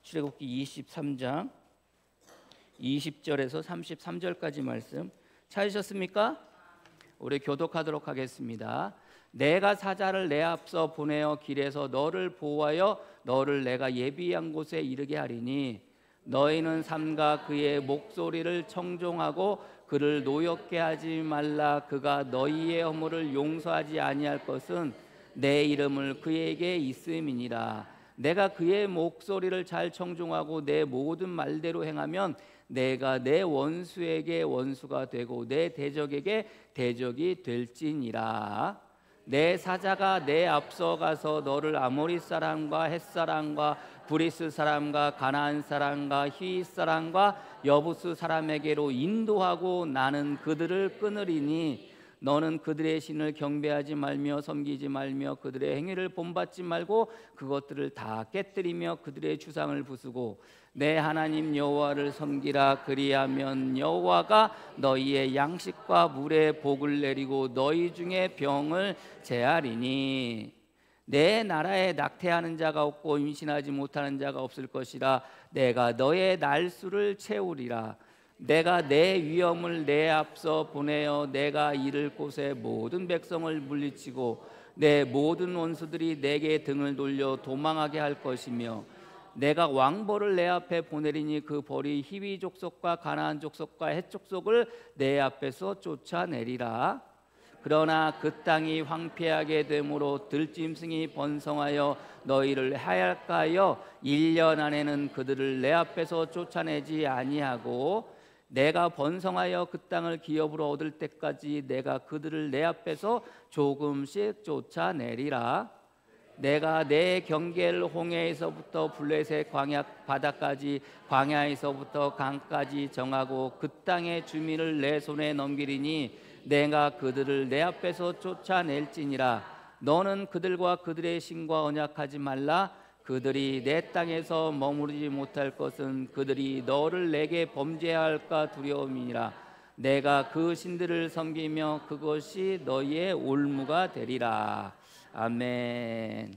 출애굽기 23장 20절에서 33절까지 말씀 찾으셨습니까? 우리 교독하도록 하겠습니다. 내가 사자를 내 앞서 보내어 길에서 너를 보호하여 너를 내가 예비한 곳에 이르게 하리니 너희는 삼가 그의 목소리를 청종하고 그를 노엽게 하지 말라. 그가 너희의 허물을 용서하지 아니할 것은 내 이름을 그에게 있음이니라. 내가 그의 목소리를 잘 청종하고 내 모든 말대로 행하면 내가 내 원수에게 원수가 되고 내 대적에게 대적이 될지니라. 내 사자가 내 앞서 가서 너를 아모리 사람과 헷 사람과 브리스 사람과 가나안 사람과 히윗 사람과 여부스 사람에게로 인도하고 나는 그들을 끊으리니 너는 그들의 신을 경배하지 말며 섬기지 말며 그들의 행위를 본받지 말고 그것들을 다 깨뜨리며 그들의 주상을 부수고 내 하나님 여호와를 섬기라. 그리하면 여호와가 너희의 양식과 물에 복을 내리고 너희 중에 병을 제하리니 내 나라에 낙태하는 자가 없고 임신하지 못하는 자가 없을 것이라. 내가 너의 날수를 채우리라. 내가 내 위엄을 내 앞서 보내어 내가 이를 곳에 모든 백성을 물리치고 내 모든 원수들이 내게 등을 돌려 도망하게 할 것이며 내가 왕벌을 내 앞에 보내리니 그 벌이 히위 족속과 가나안 족속과 헷 족속을 내 앞에서 쫓아내리라. 그러나 그 땅이 황폐하게 되므로 들짐승이 번성하여 너희를 해할까 하여 1년 안에는 그들을 내 앞에서 쫓아내지 아니하고 내가 번성하여 그 땅을 기업으로 얻을 때까지 내가 그들을 내 앞에서 조금씩 쫓아내리라. 내가 내 경계를 홍해에서부터 블레셋 광야 바다까지 광야에서부터 강까지 정하고 그 땅의 주민을 내 손에 넘기리니 내가 그들을 내 앞에서 쫓아낼지니라. 너는 그들과 그들의 신과 언약하지 말라. 그들이 내 땅에서 머무르지 못할 것은 그들이 너를 내게 범죄할까 두려움이니라. 내가 그 신들을 섬기며 그것이 너희의 올무가 되리라. 아멘.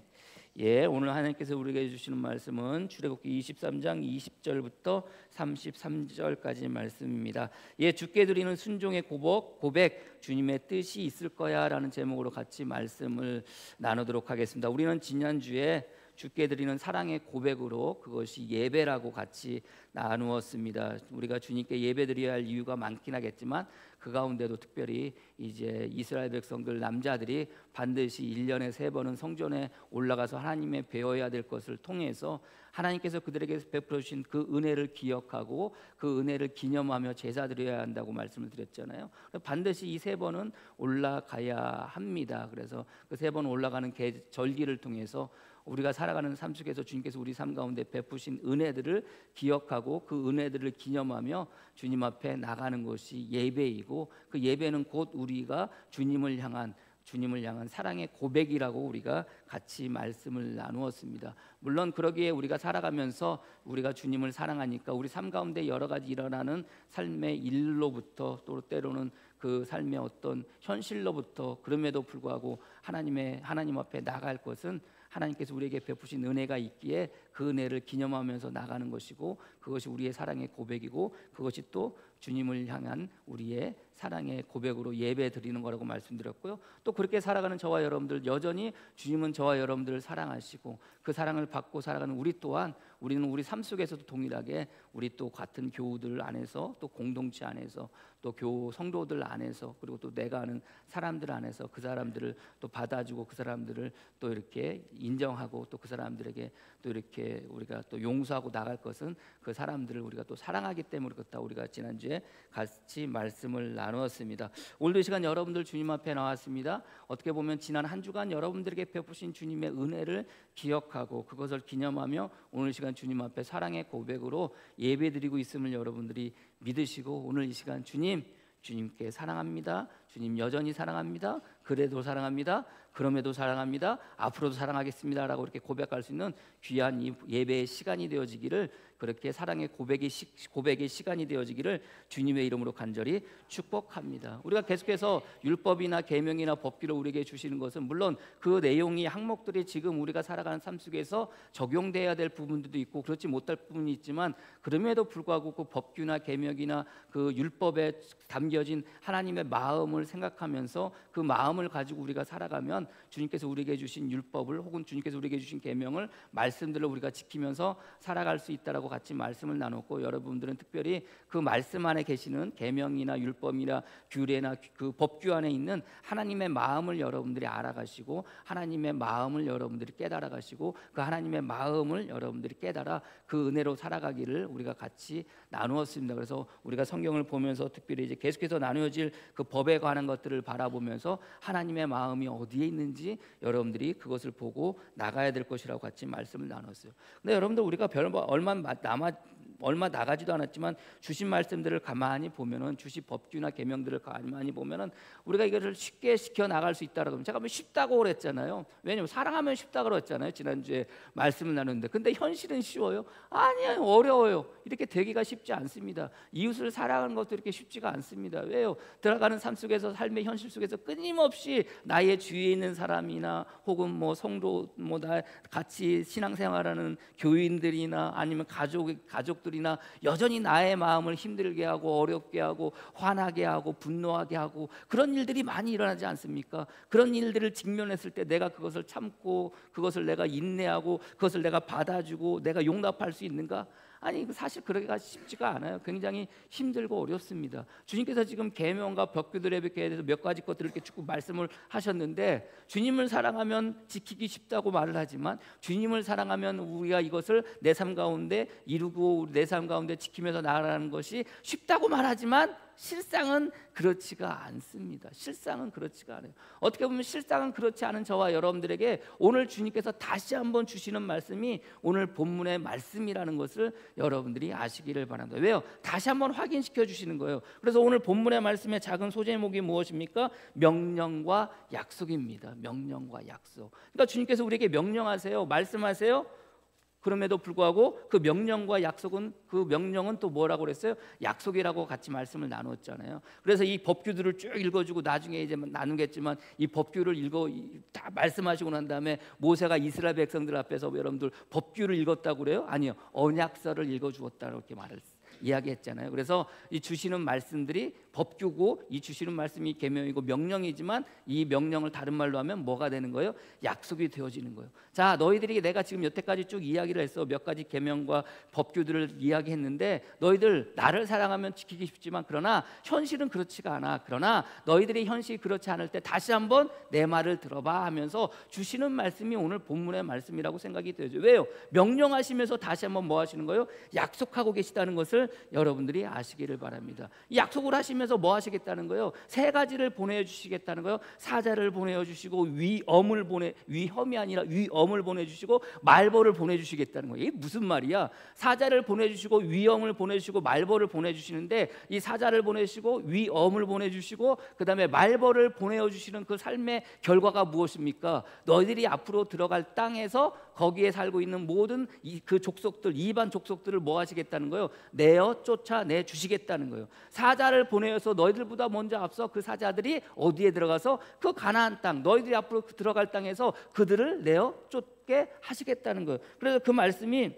예, 오늘 하나님께서 우리에게 주시는 말씀은 출애굽기 23장 20절부터 33절까지 말씀입니다. 예, 주께 드리는 순종의 고백, 주님의 뜻이 있을 거야라는 제목으로 같이 말씀을 나누도록 하겠습니다. 우리는 지난주에 주께 드리는 사랑의 고백으로 그것이 예배라고 같이 나누었습니다. 우리가 주님께 예배드려야 할 이유가 많긴 하겠지만 그 가운데도 특별히 이제 이스라엘 백성들 남자들이 반드시 1년에 3번은 성전에 올라가서 하나님의 배워야 될 것을 통해서 하나님께서 그들에게 베풀어 주신 그 은혜를 기억하고 그 은혜를 기념하며 제사 드려야 한다고 말씀을 드렸잖아요. 반드시 이 3번은 올라가야 합니다. 그래서 그 3번 올라가는 절기를 통해서 우리가 살아가는 삶 속에서 주님께서 우리 삶 가운데 베푸신 은혜들을 기억하고 그 은혜들을 기념하며 주님 앞에 나가는 것이 예배이고 그 예배는 곧 우리가 주님을 향한 사랑의 고백이라고 우리가 같이 말씀을 나누었습니다. 물론 그러기에 우리가 살아가면서 우리가 주님을 사랑하니까 우리 삶 가운데 여러 가지 일어나는 삶의 일로부터 또 때로는 그 삶의 어떤 현실로부터 그럼에도 불구하고 하나님 앞에 나갈 것은 하나님께서 우리에게 베푸신 은혜가 있기에 그 은혜를 기념하면서 나가는 것이고 그것이 우리의 사랑의 고백이고 그것이 또 주님을 향한 우리의 사랑의 고백으로 예배 드리는 거라고 말씀드렸고요. 또 그렇게 살아가는 저와 여러분들 여전히 주님은 저와 여러분들을 사랑하시고 그 사랑을 받고 살아가는 우리 또한 우리는 우리 삶 속에서도 동일하게 우리 또 같은 교우들 안에서 또 공동체 안에서 또 교우 성도들 안에서 그리고 또 내가 아는 사람들 안에서 그 사람들을 또 받아주고 그 사람들을 또 이렇게 인정하고 또 그 사람들에게 또 이렇게 우리가 또 용서하고 나갈 것은 그 사람들을 우리가 또 사랑하기 때문에 그렇다. 우리가 지난주에 같이 말씀을 나누었습니다. 오늘도 이 시간 여러분들 주님 앞에 나왔습니다. 어떻게 보면 지난 한 주간 여러분들에게 베푸신 주님의 은혜를 기억하고 그것을 기념하며 오늘 이 시간 주님 앞에 사랑의 고백으로 예배드리고 있음을 여러분들이 믿으시고 오늘 이 시간 주님께 사랑합니다. 주님 여전히 사랑합니다. 그래도 사랑합니다. 그럼에도 사랑합니다. 앞으로도 사랑하겠습니다라고 이렇게 고백할 수 있는 귀한 이 예배의 시간이 되어지기를, 그렇게 사랑의 고백의 시간이 되어지기를 주님의 이름으로 간절히 축복합니다. 우리가 계속해서 율법이나 계명이나 법규를 우리에게 주시는 것은 물론 그 내용이 항목들이 지금 우리가 살아가는 삶 속에서 적용돼야 될 부분들도 있고 그렇지 못할 부분이 있지만, 그럼에도 불구하고 그 법규나 계명이나 그 율법에 담겨진 하나님의 마음을 생각하면서 그 마음을 가지고 우리가 살아가면 주님께서 우리에게 주신 율법을 혹은 주님께서 우리에게 주신 계명을, 말씀들을 우리가 지키면서 살아갈 수 있다라고 같이 말씀을 나눴고, 여러분들은 특별히 그 말씀 안에 계시는 계명이나 율법이나 규례나 그 법규 안에 있는 하나님의 마음을 여러분들이 알아가시고, 하나님의 마음을 여러분들이 깨달아가시고, 그 하나님의 마음을 여러분들이 깨달아 그 은혜로 살아가기를 우리가 같이 나누었습니다. 그래서 우리가 성경을 보면서 특별히 이제 계속해서 나누어질 그 법에 관한 것들을 바라보면서 하나님의 마음이 어디에 있는지 여러분들이 그것을 보고 나가야 될 것이라고 같이 말씀을 나눴어요. 근데 여러분들 우리가 얼마 나가지도 않았지만 주신 말씀들을 가만히 보면은, 주신 법규나 계명들을 가만히 보면은 우리가 이것을 쉽게 시켜 나갈 수 있다라고 하면, 제가 뭐 쉽다고 그랬잖아요. 왜냐면 사랑하면 쉽다고 그랬잖아요, 지난주에 말씀을 나눴는데. 근데 현실은 쉬워요? 아니에요, 어려워요. 이렇게 되기가 쉽지 않습니다. 이웃을 사랑하는 것도 이렇게 쉽지가 않습니다. 왜요? 들어가는 삶 속에서, 삶의 현실 속에서 끊임없이 나의 주위에 있는 사람이나 혹은 뭐 성도, 뭐 나 같이 신앙생활하는 교인들이나 아니면 가족들이나 여전히 나의 마음을 힘들게 하고 어렵게 하고 화나게 하고 분노하게 하고 그런 일들이 많이 일어나지 않습니까? 그런 일들을 직면했을 때 내가 그것을 참고, 그것을 내가 인내하고, 그것을 내가 받아주고 내가 용납할 수 있는가? 아니, 사실 그러기가 쉽지가 않아요. 굉장히 힘들고 어렵습니다. 주님께서 지금 계명과 법규들에 대해서 몇 가지 것들을 이렇게 쭉 말씀을 하셨는데, 주님을 사랑하면 지키기 쉽다고 말을 하지만, 주님을 사랑하면 우리가 이것을 내 삶 가운데 이루고 내 삶 가운데 지키면서 나아가는 것이 쉽다고 말하지만 실상은 그렇지가 않습니다. 실상은 그렇지가 않아요. 어떻게 보면 실상은 그렇지 않은 저와 여러분들에게 오늘 주님께서 다시 한번 주시는 말씀이 오늘 본문의 말씀이라는 것을 여러분들이 아시기를 바랍니다. 왜요? 다시 한번 확인시켜 주시는 거예요. 그래서 오늘 본문의 말씀의 작은 소제목이 무엇입니까? 명령과 약속입니다. 명령과 약속. 그러니까 주님께서 우리에게 명령하세요, 말씀하세요. 그럼에도 불구하고 그 명령과 약속은, 그 명령은 또 뭐라고 그랬어요? 약속이라고 같이 말씀을 나눴잖아요. 그래서 이 법규들을 쭉 읽어주고 나중에 이제 나누겠지만, 이 법규를 다 말씀하시고 난 다음에 모세가 이스라엘 백성들 앞에서 여러분들 법규를 읽었다고 그래요? 아니요, 언약서를 읽어주었다고 이렇게 이야기했잖아요. 그래서 이 주시는 말씀들이 법규고, 이 주시는 말씀이 계명이고 명령이지만, 이 명령을 다른 말로 하면 뭐가 되는 거예요? 약속이 되어지는 거예요. 자, 너희들이, 내가 지금 여태까지 쭉 이야기를 했어. 몇 가지 계명과 법규들을 이야기했는데, 너희들 나를 사랑하면 지키기 쉽지만, 그러나 현실은 그렇지가 않아. 그러나 너희들이 현실이 그렇지 않을 때 다시 한번 내 말을 들어봐 하면서 주시는 말씀이 오늘 본문의 말씀이라고 생각이 되죠. 왜요? 명령하시면서 다시 한번 뭐 하시는 거예요? 약속하고 계시다는 것을 여러분들이 아시기를 바랍니다. 이 약속을 하시면서 뭐 하시겠다는 거예요? 세 가지를 보내주시겠다는 거예요. 사자를 보내주시고, 위험이 아니라 위엄을 보내주시고, 말벌을 보내주시겠다는 거예요. 이게 무슨 말이야? 사자를 보내주시고, 위엄을 보내주시고, 말벌을 보내주시는데, 이 사자를 보내주시고, 위엄을 보내주시고, 그 다음에 말벌을 보내주시는 그 삶의 결과가 무엇입니까? 너희들이 앞으로 들어갈 땅에서 거기에 살고 있는 모든 그 족속들, 이방 족속들을 뭐 하시겠다는 거예요? 내어 쫓아내 주시겠다는 거예요. 사자를 보내어서 너희들보다 먼저 앞서 그 사자들이 어디에 들어가서 그 가나안 땅, 너희들이 앞으로 들어갈 땅에서 그들을 내어 쫓게 하시겠다는 거예요. 그래서 그 말씀이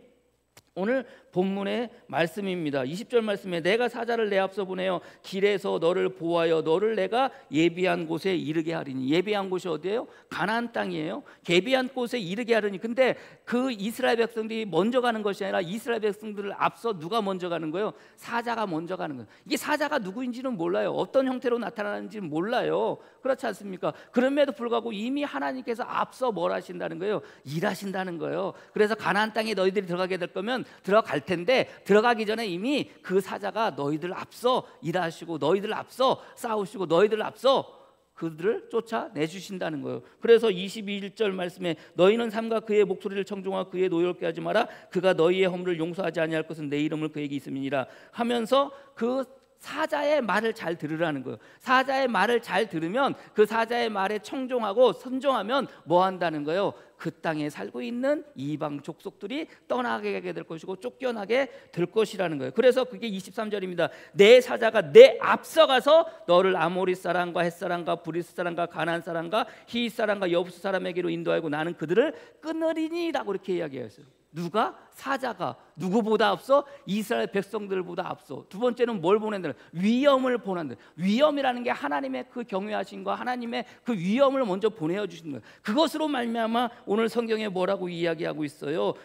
오늘 본문의 말씀입니다. 20절 말씀에, 내가 사자를 내 앞서 보내어 길에서 너를 보호하여 너를 내가 예비한 곳에 이르게 하리니. 예비한 곳이 어디예요? 가나안 땅이에요. 예비한 곳에 이르게 하리니. 근데 그 이스라엘 백성들이 먼저 가는 것이 아니라 이스라엘 백성들을 앞서 누가 먼저 가는 거예요? 사자가 먼저 가는 거예요. 이게 사자가 누구인지는 몰라요. 어떤 형태로 나타나는지는 몰라요. 그렇지 않습니까? 그럼에도 불구하고 이미 하나님께서 앞서 뭘 하신다는 거예요? 일하신다는 거예요. 그래서 가나안 땅에 너희들이 들어가게 될 거면 들어갈 텐데, 들어가기 전에 이미 그 사자가 너희들 앞서 일하시고, 너희들 앞서 싸우시고, 너희들 앞서 그들을 쫓아내 주신다는 거예요. 그래서 22절 말씀에, 너희는 삼가 그의 목소리를 청종하고 그의 노엽게 하지 마라. 그가 너희의 허물을 용서하지 아니할 것은 내 이름을 그에게 있음이니라 하면서 그 사자의 말을 잘 들으라는 거예요. 사자의 말을 잘 들으면 그 사자의 말에 청종하고 순종하면 뭐 한다는 거예요? 그 땅에 살고 있는 이방 족속들이 떠나게 될 것이고 쫓겨나게 될 것이라는 거예요. 그래서 그게 23절입니다. 내 사자가 내 앞서가서 너를 아모리 사람과 헷 사람과 브리스 사람과 가나안 사람과 히윗 사람과 여부스 사람에게로 인도하고 나는 그들을 끊으리니라고 이렇게 이야기했어요. 누가? 사자가. 누구보다 앞서? 이스라엘 백성들보다 앞서. 두 번째는 뭘 보낸다? 위엄을 보낸다. 위엄이라는 게 하나님의 그 경외하심과 하나님의 그 위엄을 먼저 보내어 주시는 거예요. 그것으로 말미암아 오늘 성경에 뭐라고 이야기하고 있어요?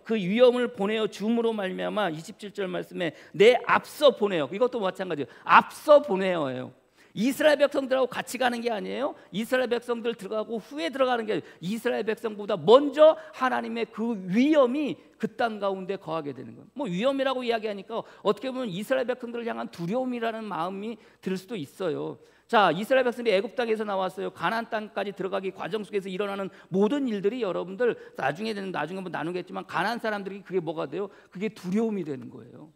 그 위엄을 보내어 줌으로 말미암아 27절 말씀에 내 앞서 보내요. 이것도 마찬가지예요. 앞서 보내어요. 이스라엘 백성들하고 같이 가는 게 아니에요. 이스라엘 백성들 들어가고 후에 들어가는 게 아니에요. 이스라엘 백성보다 먼저 하나님의 그 위엄이 그 땅 가운데 거하게 되는 거예요. 뭐 위엄이라고 이야기하니까 어떻게 보면 이스라엘 백성들을 향한 두려움이라는 마음이 들 수도 있어요. 자, 이스라엘 백성들이 애굽 땅에서 나왔어요. 가나안 땅까지 들어가기 과정 속에서 일어나는 모든 일들이 여러분들 나중에 뭐 나누겠지만 가나안 사람들이 그게 뭐가 돼요? 그게 두려움이 되는 거예요.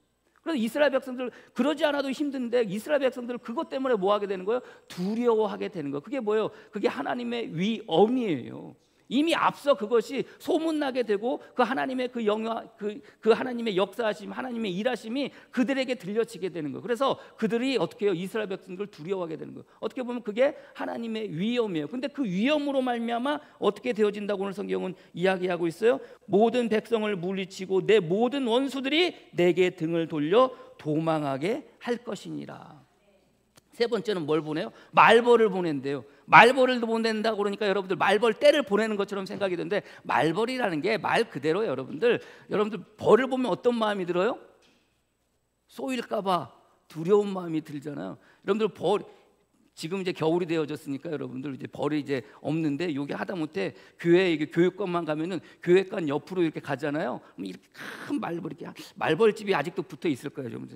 그래서 이스라엘 백성들 그러지 않아도 힘든데 이스라엘 백성들 그것 때문에 뭐 하게 되는 거예요? 두려워하게 되는 거예요. 그게 뭐예요? 그게 하나님의 위엄이에요. 이미 앞서 그것이 소문나게 되고 그 하나님의 그 영화 그 하나님의 역사하심, 하나님의 일하심이 그들에게 들려지게 되는 거예요. 그래서 그들이 어떻게 해요? 이스라엘 백성들을 두려워하게 되는 거예요. 어떻게 보면 그게 하나님의 위엄이에요. 근데 그 위엄으로 말미암아 어떻게 되어진다고 오늘 성경은 이야기하고 있어요. 모든 백성을 물리치고 내 모든 원수들이 내게 등을 돌려 도망하게 할 것이니라. 세 번째는 뭘 보내요? 말벌을 보낸대요. 말벌을 보낸다고 그러니까 여러분들 말벌 떼를 보내는 것처럼 생각이 드는데 말벌이라는 게 말 그대로 여러분들 벌을 보면 어떤 마음이 들어요? 쏘일까 봐 두려운 마음이 들잖아요. 여러분들 벌 지금 이제 겨울이 되어졌으니까 여러분들 이제 벌이 이제 없는데 여기 하다못해 교회 이게 교육관만 가면은 교육관 옆으로 이렇게 가잖아요. 그럼 이렇게 큰 말벌 이렇게 말벌집이 아직도 붙어 있을 거예요. 좀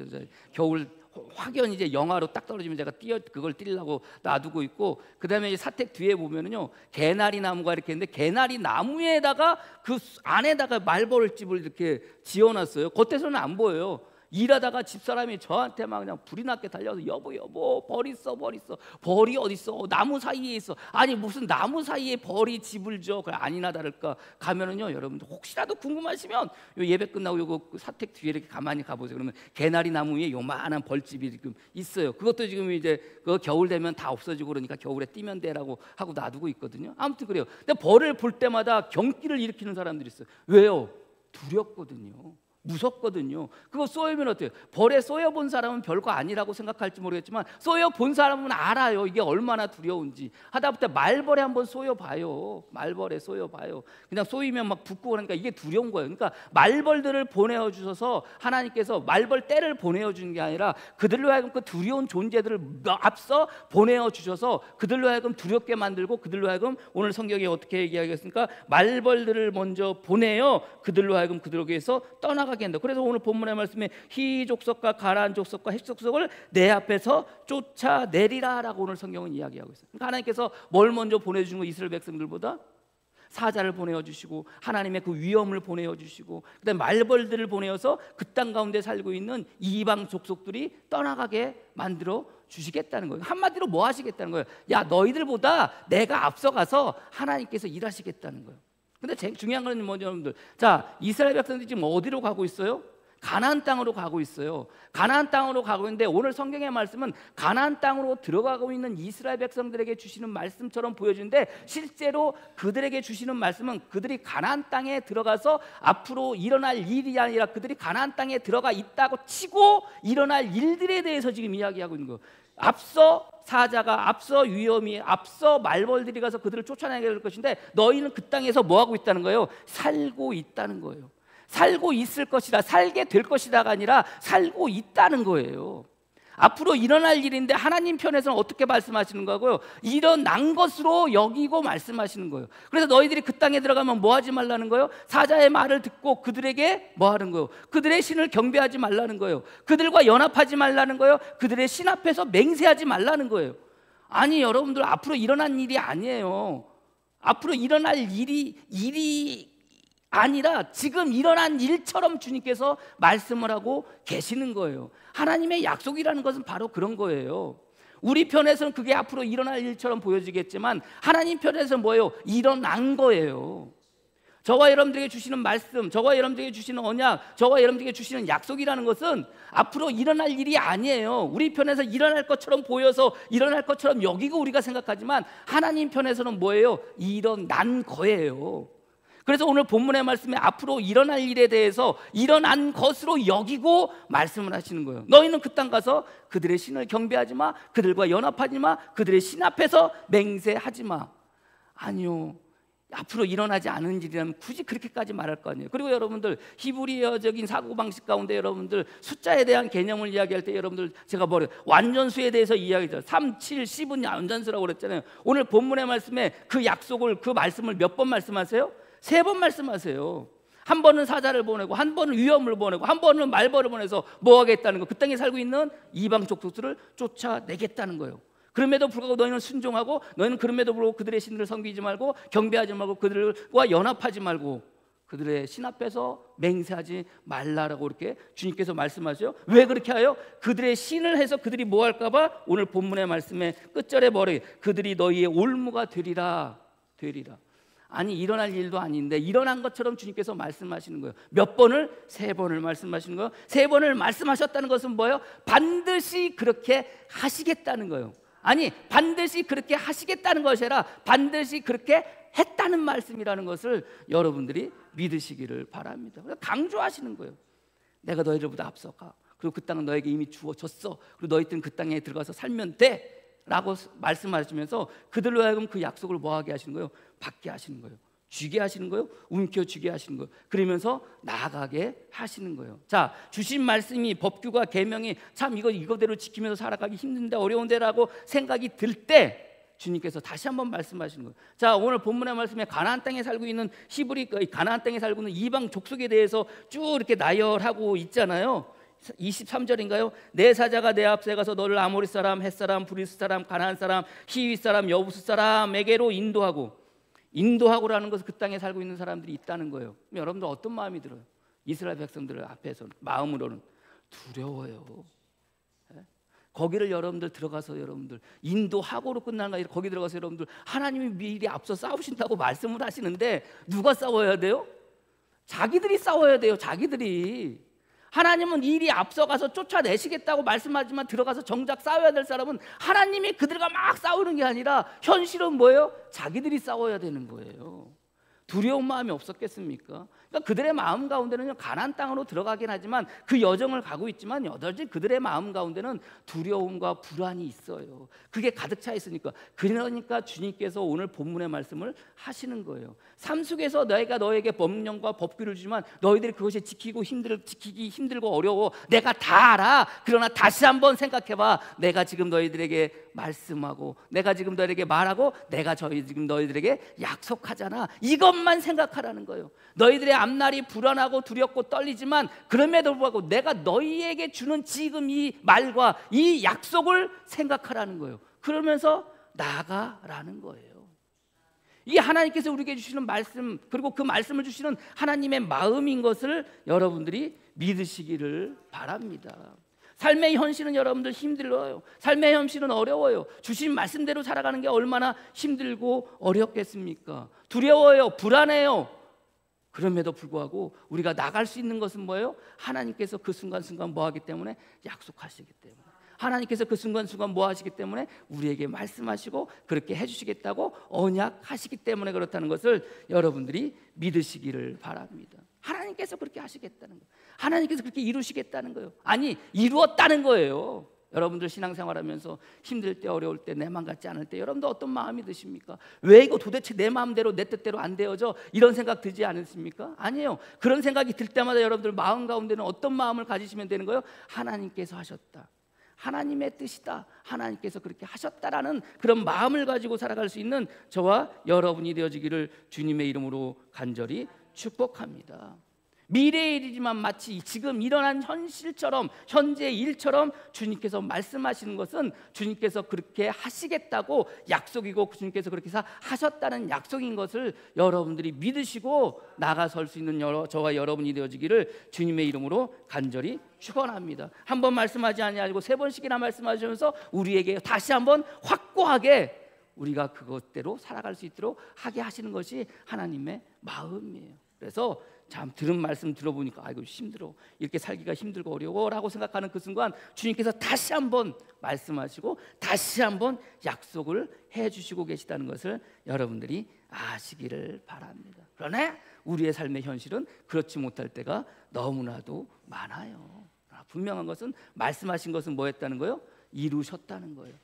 겨울 확연 이제 영하로 딱 떨어지면 제가 그걸 띄려고 놔두고 있고 그다음에 이제 사택 뒤에 보면은요 개나리 나무가 이렇게 있는데 개나리 나무에다가 그 안에다가 말벌집을 이렇게 지어놨어요. 겉에서는 안 보여요. 일하다가 집사람이 저한테 막 그냥 불이 났게 달려서 여보 벌 있어 벌이 어디 있어? 나무 사이에 있어. 아니 무슨 나무 사이에 벌이 집을 져? 그래 아니나 다를까 가면은요 여러분들 혹시라도 궁금하시면 요 예배 끝나고 요거 사택 뒤에 이렇게 가만히 가보세요. 그러면 개나리 나무 위에 요만한 벌집이 지금 있어요. 그것도 지금 이제 그 겨울 되면 다 없어지고 그러니까 겨울에 뛰면 돼라고 하고 놔두고 있거든요. 아무튼 그래요. 근데 벌을 볼 때마다 경기를 일으키는 사람들이 있어요. 왜요? 두렵거든요. 무섭거든요. 그거 쏘이면 어때요? 벌에 쏘여본 사람은 별거 아니라고 생각할지 모르겠지만 쏘여본 사람은 알아요. 이게 얼마나 두려운지. 하다못해 말벌에 한번 쏘여봐요. 말벌에 쏘여봐요. 그냥 쏘이면 막 붓고 그러니까 이게 두려운 거예요. 그러니까 말벌들을 보내주셔서 하나님께서 말벌 떼를 보내주는 게 아니라 그들로 하여금 그 두려운 존재들을 앞서 보내주셔서 그들로 하여금 두렵게 만들고 그들로 하여금 오늘 성경에 어떻게 얘기하겠습니까? 말벌들을 먼저 보내어 그들로 하여금 그들에게서 떠나가 한다. 그래서 오늘 본문의 말씀에 히 족속과 가나안 족속과 헷 족속을 내 앞에서 쫓아내리라라고 오늘 성경은 이야기하고 있어요. 그러니까 하나님께서 뭘 먼저 보내주신 거 이스라엘 백성들보다 사자를 보내어 주시고 하나님의 그 위엄을 보내어 주시고 그다음에 말벌들을 보내어서 그 땅 가운데 살고 있는 이방 족속들이 떠나가게 만들어 주시겠다는 거예요. 한마디로 뭐 하시겠다는 거예요? 야 너희들보다 내가 앞서가서 하나님께서 일하시겠다는 거예요. 근데 제일 중요한 건 뭐죠, 여러분들? 자, 이스라엘 백성들이 지금 어디로 가고 있어요? 가나안 땅으로 가고 있어요. 가나안 땅으로 가고 있는데 오늘 성경의 말씀은 가나안 땅으로 들어가고 있는 이스라엘 백성들에게 주시는 말씀처럼 보여지는데 실제로 그들에게 주시는 말씀은 그들이 가나안 땅에 들어가서 앞으로 일어날 일이 아니라 그들이 가나안 땅에 들어가 있다고 치고 일어날 일들에 대해서 지금 이야기하고 있는 거예요. 앞서 사자가 앞서 위험이 앞서 말벌들이 가서 그들을 쫓아내게 될 것인데 너희는 그 땅에서 뭐 하고 있다는 거예요? 살고 있다는 거예요. 살고 있을 것이다, 살게 될 것이다가 아니라 살고 있다는 거예요. 앞으로 일어날 일인데 하나님 편에서는 어떻게 말씀하시는 거고요? 일어난 것으로 여기고 말씀하시는 거예요. 그래서 너희들이 그 땅에 들어가면 뭐 하지 말라는 거예요? 사자의 말을 듣고 그들에게 뭐 하는 거예요? 그들의 신을 경배하지 말라는 거예요. 그들과 연합하지 말라는 거예요. 그들의 신 앞에서 맹세하지 말라는 거예요. 아니 여러분들 앞으로 일어난 일이 아니에요. 앞으로 일어날 일이 아니라 지금 일어난 일처럼 주님께서 말씀을 하고 계시는 거예요. 하나님의 약속이라는 것은 바로 그런 거예요. 우리 편에서는 그게 앞으로 일어날 일처럼 보여지겠지만 하나님 편에서는 뭐예요? 일어난 거예요. 저와 여러분들에게 주시는 말씀, 저와 여러분들에게 주시는 언약, 저와 여러분들에게 주시는 약속이라는 것은 앞으로 일어날 일이 아니에요. 우리 편에서 일어날 것처럼 보여서 일어날 것처럼 여기고 우리가 생각하지만 하나님 편에서는 뭐예요? 일어난 거예요. 그래서 오늘 본문의 말씀에 앞으로 일어날 일에 대해서 일어난 것으로 여기고 말씀을 하시는 거예요. 너희는 그 땅 가서 그들의 신을 경배하지 마, 그들과 연합하지 마, 그들의 신 앞에서 맹세하지 마. 아니요, 앞으로 일어나지 않은 일이라면 굳이 그렇게까지 말할 거 아니에요. 그리고 여러분들 히브리어적인 사고방식 가운데 여러분들 숫자에 대한 개념을 이야기할 때 여러분들 제가 뭐래요? 완전수에 대해서 이야기했죠. 3, 7, 10은 완전수라고 그랬잖아요. 오늘 본문의 말씀에 그 약속을, 그 말씀을 몇 번 말씀하세요? 3번 말씀하세요. 한 번은 사자를 보내고, 한 번은 위험을 보내고, 한 번은 말벌을 보내서 뭐 하겠다는 거? 그 땅에 살고 있는 이방 족속들을 쫓아내겠다는 거예요. 그럼에도 불구하고 너희는 순종하고, 너희는 그럼에도 불구하고 그들의 신들을 섬기지 말고, 경배하지 말고, 그들과 연합하지 말고, 그들의 신 앞에서 맹세하지 말라라고 이렇게 주님께서 말씀하세요. 왜 그렇게 하여? 그들의 신을 해서 그들이 뭐 할까봐 오늘 본문의 말씀에 끝절에 뭐래? 그들이 너희의 올무가 되리라. 아니, 일어날 일도 아닌데 일어난 것처럼 주님께서 말씀하시는 거예요. 몇 번을? 3번을 말씀하시는 거예요. 3번을 말씀하셨다는 것은 뭐예요? 반드시 그렇게 하시겠다는 거예요. 아니, 반드시 그렇게 하시겠다는 것이 아니라 반드시 그렇게 했다는 말씀이라는 것을 여러분들이 믿으시기를 바랍니다. 강조하시는 거예요. 내가 너희들보다 앞서가, 그리고 그 땅은 너에게 이미 주어졌어, 그리고 너희들은 그 땅에 들어가서 살면 돼 라고 말씀하시면서 그들로 하여금 그 약속을 뭐하게 하시는 거예요? 받게 하시는 거예요. 쥐게 하시는 거예요. 움켜쥐게 하시는 거예요. 그러면서 나아가게 하시는 거예요. 자, 주신 말씀이, 법규가, 계명이 참 이거대로 지키면서 살아가기 힘든데, 어려운데라고 생각이 들 때 주님께서 다시 한번 말씀하시는 거예요. 자, 오늘 본문의 말씀에 가나안 땅에 살고 있는 가나안 땅에 살고 있는 이방 족속에 대해서 쭉 이렇게 나열하고 있잖아요. 23절인가요? 내 사자가 내 앞에 가서 너를 아모리 사람, 헷 사람, 브리스 사람, 가나안 사람, 히윗 사람, 여부스 사람에게로 인도하고라는 것은 그 땅에 살고 있는 사람들이 있다는 거예요. 여러분들 어떤 마음이 들어요? 이스라엘 백성들 앞에서 마음으로는 두려워요. 거기를 여러분들 들어가서 여러분들 인도하고로 끝나는 거 아니라 거기 들어가서 여러분들 하나님이 미리 앞서 싸우신다고 말씀을 하시는데 누가 싸워야 돼요? 자기들이 싸워야 돼요. 자기들이. 하나님은 일이 앞서가서 쫓아내시겠다고 말씀하지만 들어가서 정작 싸워야 될 사람은 하나님이 그들과 막 싸우는 게 아니라 현실은 뭐예요? 자기들이 싸워야 되는 거예요. 두려운 마음이 없었겠습니까? 그러니까 그들의 마음 가운데는 가나안 땅으로 들어가긴 하지만 그 여정을 가고 있지만 여전히 그들의 마음 가운데는 두려움과 불안이 있어요. 그게 가득 차 있으니까. 그러니까 주님께서 오늘 본문의 말씀을 하시는 거예요. 삶 속에서 내가 너에게 법령과 법규를 주지만 너희들이 그것이 지키기 힘들고 어려워. 내가 다 알아. 그러나 다시 한번 생각해봐. 내가 지금 너희들에게 말씀하고, 내가 지금 너희들에게 말하고, 내가 지금 너희들에게 약속하잖아. 이것만 생각하라는 거예요. 너희들의 앞날이 불안하고 두렵고 떨리지만 그럼에도 불구하고 내가 너희에게 주는 지금 이 말과 이 약속을 생각하라는 거예요. 그러면서 나아가라는 거예요. 이 하나님께서 우리에게 주시는 말씀, 그리고 그 말씀을 주시는 하나님의 마음인 것을 여러분들이 믿으시기를 바랍니다. 삶의 현실은 여러분들 힘들어요. 삶의 현실은 어려워요. 주신 말씀대로 살아가는 게 얼마나 힘들고 어렵겠습니까? 두려워요. 불안해요. 그럼에도 불구하고 우리가 나갈 수 있는 것은 뭐예요? 하나님께서 그 순간순간 뭐 하기 때문에? 약속하시기 때문에. 하나님께서 그 순간순간 뭐 하시기 때문에? 우리에게 말씀하시고 그렇게 해주시겠다고 언약하시기 때문에 그렇다는 것을 여러분들이 믿으시기를 바랍니다. 하나님께서 그렇게 하시겠다는 거예요. 하나님께서 그렇게 이루시겠다는 거예요. 아니, 이루었다는 거예요. 여러분들 신앙생활하면서 힘들 때, 어려울 때, 내 마음 같지 않을 때 여러분들 어떤 마음이 드십니까? 왜 이거 도대체 내 마음대로 내 뜻대로 안 되어져? 이런 생각 들지 않으십니까? 아니에요. 그런 생각이 들 때마다 여러분들 마음 가운데는 어떤 마음을 가지시면 되는 거예요? 하나님께서 하셨다, 하나님의 뜻이다, 하나님께서 그렇게 하셨다라는 그런 마음을 가지고 살아갈 수 있는 저와 여러분이 되어지기를 주님의 이름으로 간절히 축복합니다. 미래의 일이지만 마치 지금 일어난 현실처럼, 현재의 일처럼 주님께서 말씀하시는 것은 주님께서 그렇게 하시겠다고 약속이고 주님께서 그렇게 하셨다는 약속인 것을 여러분들이 믿으시고 나가설 수 있는 저와 여러분이 되어지기를 주님의 이름으로 간절히 축원합니다. 한 번 말씀하지 아니하고 세 번씩이나 말씀하시면서 우리에게 다시 한번 확고하게 우리가 그것대로 살아갈 수 있도록 하게 하시는 것이 하나님의 마음이에요. 그래서 참 들은 말씀 들어보니까 아이고 힘들어, 이렇게 살기가 힘들고 어려워라고 생각하는 그 순간 주님께서 다시 한번 말씀하시고 다시 한번 약속을 해주시고 계시다는 것을 여러분들이 아시기를 바랍니다. 그러나 우리의 삶의 현실은 그렇지 못할 때가 너무나도 많아요. 분명한 것은 말씀하신 것은 뭐였다는 거예요? 이루셨다는 거예요.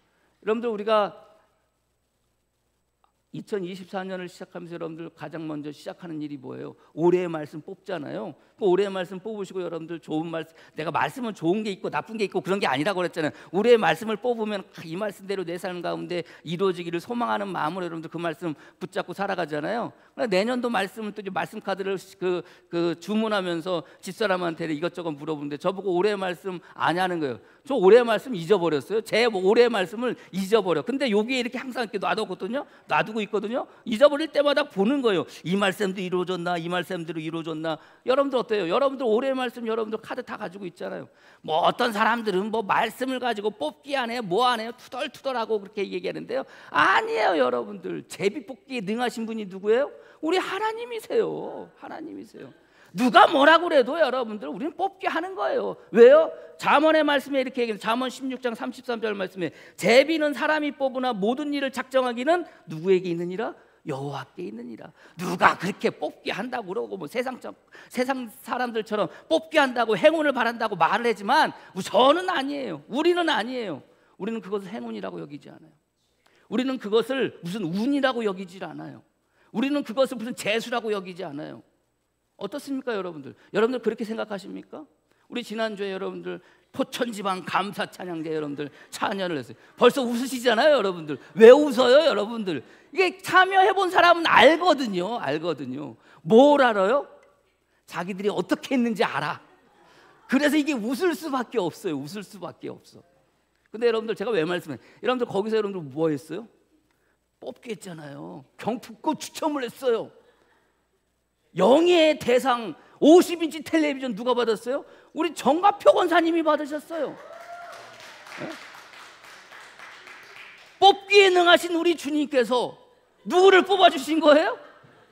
여러분들 우리가 2024년을 시작하면서 여러분들 가장 먼저 시작하는 일이 뭐예요? 올해의 말씀 뽑잖아요. 그 올해의 말씀 뽑으시고 여러분들 좋은 말씀, 내가 말씀은 좋은 게 있고 나쁜 게 있고 그런 게 아니라고 그랬잖아요. 올해의 말씀을 뽑으면 이 말씀대로 내 삶 가운데 이루어지기를 소망하는 마음으로 여러분들 그 말씀 붙잡고 살아가잖아요. 내년도 말씀을 또 말씀 카드를 주문하면서 집사람한테 이것저것 물어보는데 저보고 올해의 말씀 아냐는 거예요. 저 올해의 말씀 잊어버렸어요. 제 올해의 말씀을 잊어버려. 근데 여기에 이렇게 항상 이렇게 놔두고 있거든요. 잊어버릴 때마다 보는 거예요. 이 말씀도 이루어졌나, 이 말씀대로 이루어졌나. 여러분들 어때요? 여러분들 올해의 말씀 여러분들 카드 다 가지고 있잖아요. 뭐 어떤 사람들은 뭐 말씀을 가지고 뽑기 안 해요, 뭐 안 해요, 투덜투덜하고 그렇게 얘기하는데요. 아니에요, 여러분들. 제비 뽑기에 능하신 분이 누구예요? 우리 하나님이세요. 하나님이세요. 누가 뭐라고 그래도 여러분들 우리는 뽑기 하는 거예요. 왜요? 잠언의 말씀에 이렇게 얘기해요. 잠언 16장 33절 말씀에 제비는 사람이 뽑으나 모든 일을 작정하기는 누구에게 있느니라? 여호와께 있느니라. 누가 그렇게 뽑기 한다고 그러고 뭐 세상 사람들처럼 뽑기 한다고 행운을 바란다고 말을 하지만 저는 아니에요. 우리는 아니에요. 우리는 그것을 행운이라고 여기지 않아요. 우리는 그것을 무슨 운이라고 여기지 않아요. 우리는 그것을 무슨 재수라고 여기지 않아요. 어떻습니까, 여러분들? 여러분들 그렇게 생각하십니까? 우리 지난주에 여러분들 포천지방 감사 찬양제 여러분들 찬양을 했어요. 벌써 웃으시잖아요, 여러분들. 왜 웃어요, 여러분들? 이게 참여해본 사람은 알거든요. 뭘 알아요? 자기들이 어떻게 했는지 알아. 그래서 이게 웃을 수밖에 없어요. 웃을 수밖에 없어. 근데 여러분들 제가 왜 말씀해요? 여러분들 거기서 여러분들 뭐 했어요? 뽑기 했잖아요. 경품권 추첨을 했어요. 영예의 대상 50인치 텔레비전 누가 받았어요? 우리 정가표 권사님이 받으셨어요. 네? 뽑기에 능하신 우리 주님께서 누구를 뽑아주신 거예요?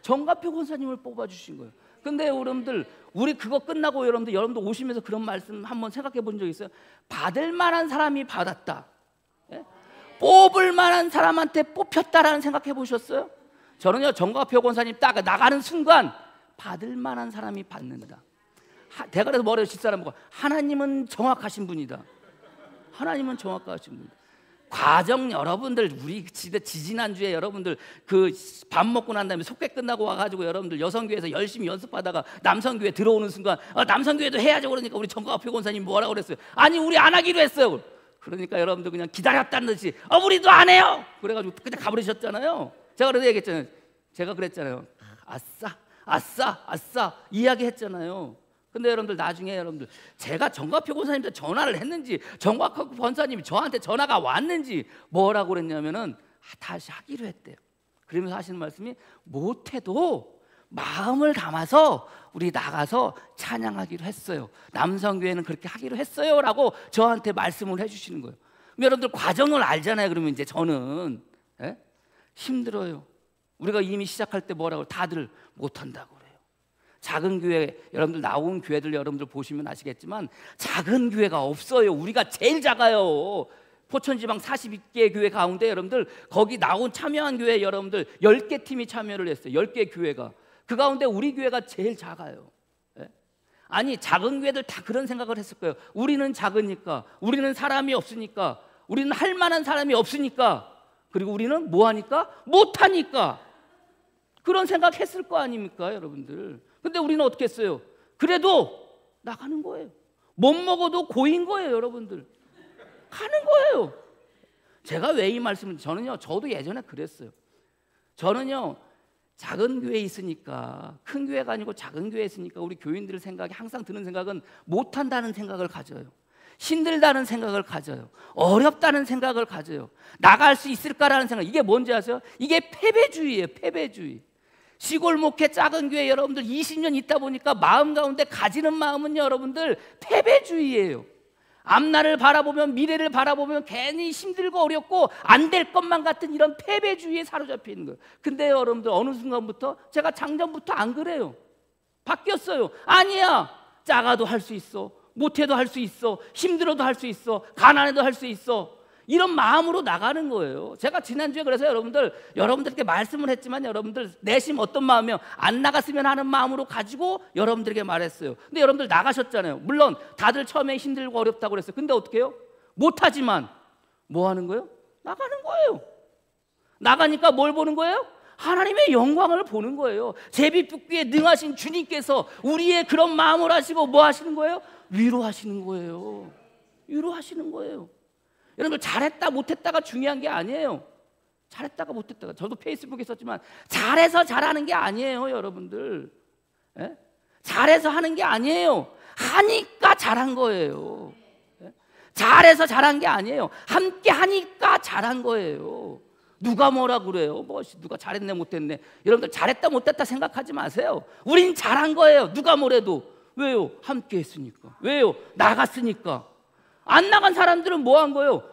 정가표 권사님을 뽑아주신 거예요. 근데 여러분들 우리 그거 끝나고 여러분들 오시면서 그런 말씀 한번 생각해 본 적 있어요? 받을 만한 사람이 받았다. 네? 뽑을 만한 사람한테 뽑혔다라는 생각해 보셨어요? 저는요 정가표 권사님 딱 나가는 순간 받을 만한 사람이 받는다. 내가 그래서 뭐래요? 집사람 보고 하나님은 정확하신 분이다. 하나님은 정확하신 분이다. 과정 여러분들 우리 지지난주에 여러분들 그 밥 먹고 난 다음에 속회 끝나고 와가지고 여러분들 여성교회에서 열심히 연습하다가 남성교회 들어오는 순간 남성교회도 해야죠. 그러니까 우리 정가표 권사님 뭐라고 그랬어요? 아니 우리 안 하기로 했어요. 그러니까 여러분들 그냥 기다렸다는 듯이 우리도 안 해요. 그래가지고 그냥 가버리셨잖아요. 제가 그래서 얘기했잖아요. 제가 그랬잖아요. 아싸 이야기했잖아요. 근데 여러분들 나중에 여러분들 제가 정가표 권사님한테 전화를 했는지 정가표 권사님이 저한테 전화가 왔는지 뭐라고 그랬냐면은 다시 하기로 했대요. 그러면서 하시는 말씀이 못해도 마음을 담아서 우리 나가서 찬양하기로 했어요. 남성교회는 그렇게 하기로 했어요 라고 저한테 말씀을 해주시는 거예요. 여러분들 과정을 알잖아요. 그러면 이제 저는 힘들어요. 우리가 이미 시작할 때 뭐라고 다들 못한다고 그래요. 작은 교회 여러분들 나온 교회들 여러분들 보시면 아시겠지만 작은 교회가 없어요. 우리가 제일 작아요. 포천지방 42개 교회 가운데 여러분들 거기 나온 참여한 교회 여러분들 10개 팀이 참여를 했어요. 10개 교회가. 그 가운데 우리 교회가 제일 작아요. 아니 작은 교회들 다 그런 생각을 했을 거예요. 우리는 작으니까, 우리는 사람이 없으니까, 우리는 할 만한 사람이 없으니까, 그리고 우리는 뭐 하니까? 못하니까. 그런 생각했을 거 아닙니까, 여러분들? 근데 우리는 어떻게 했어요? 그래도 나가는 거예요. 못 먹어도 고인 거예요, 여러분들. 가는 거예요. 제가 왜 이 말씀을 저도 예전에 그랬어요. 저는요 작은 교회에 있으니까, 큰 교회가 아니고 작은 교회에 있으니까 우리 교인들 생각이 항상 드는 생각은 못한다는 생각을 가져요. 힘들다는 생각을 가져요. 어렵다는 생각을 가져요. 나갈 수 있을까라는 생각. 이게 뭔지 아세요? 이게 패배주의예요. 패배주의. 시골 목회 작은 교회 여러분들 20년 있다 보니까 마음 가운데 가지는 마음은 여러분들 패배주의예요. 앞날을 바라보면, 미래를 바라보면 괜히 힘들고 어렵고 안 될 것만 같은 이런 패배주의에 사로잡혀 있는 거예요. 근데 여러분들 어느 순간부터, 제가 작년부터 안 그래요. 바뀌었어요. 아니야, 작아도 할 수 있어, 못해도 할 수 있어, 힘들어도 할 수 있어, 가난해도 할 수 있어, 이런 마음으로 나가는 거예요. 제가 지난주에 그래서 여러분들께 말씀을 했지만, 여러분들 내심 어떤 마음이요? 안 나갔으면 하는 마음으로 가지고 여러분들에게 말했어요. 근데 여러분들 나가셨잖아요. 물론 다들 처음에 힘들고 어렵다고 그랬어요. 근데 어떻게 해요? 못하지만 뭐 하는 거예요? 나가는 거예요. 나가니까 뭘 보는 거예요? 하나님의 영광을 보는 거예요. 제비뽑기에 능하신 주님께서 우리의 그런 마음을 하시고 뭐 하시는 거예요? 위로하시는 거예요. 위로하시는 거예요. 여러분들 잘했다 못했다가 중요한 게 아니에요. 잘했다가 못했다가, 저도 페이스북에 썼지만 잘해서 잘하는 게 아니에요. 여러분들, 예? 잘해서 하는 게 아니에요. 하니까 잘한 거예요. 예? 잘해서 잘한 게 아니에요. 함께 하니까 잘한 거예요. 누가 뭐라 그래요? 뭐 누가 잘했네 못했네, 여러분들 잘했다 못했다 생각하지 마세요. 우린 잘한 거예요. 누가 뭐래도. 왜요? 함께 했으니까. 왜요? 나갔으니까. 안 나간 사람들은 뭐 한 거예요?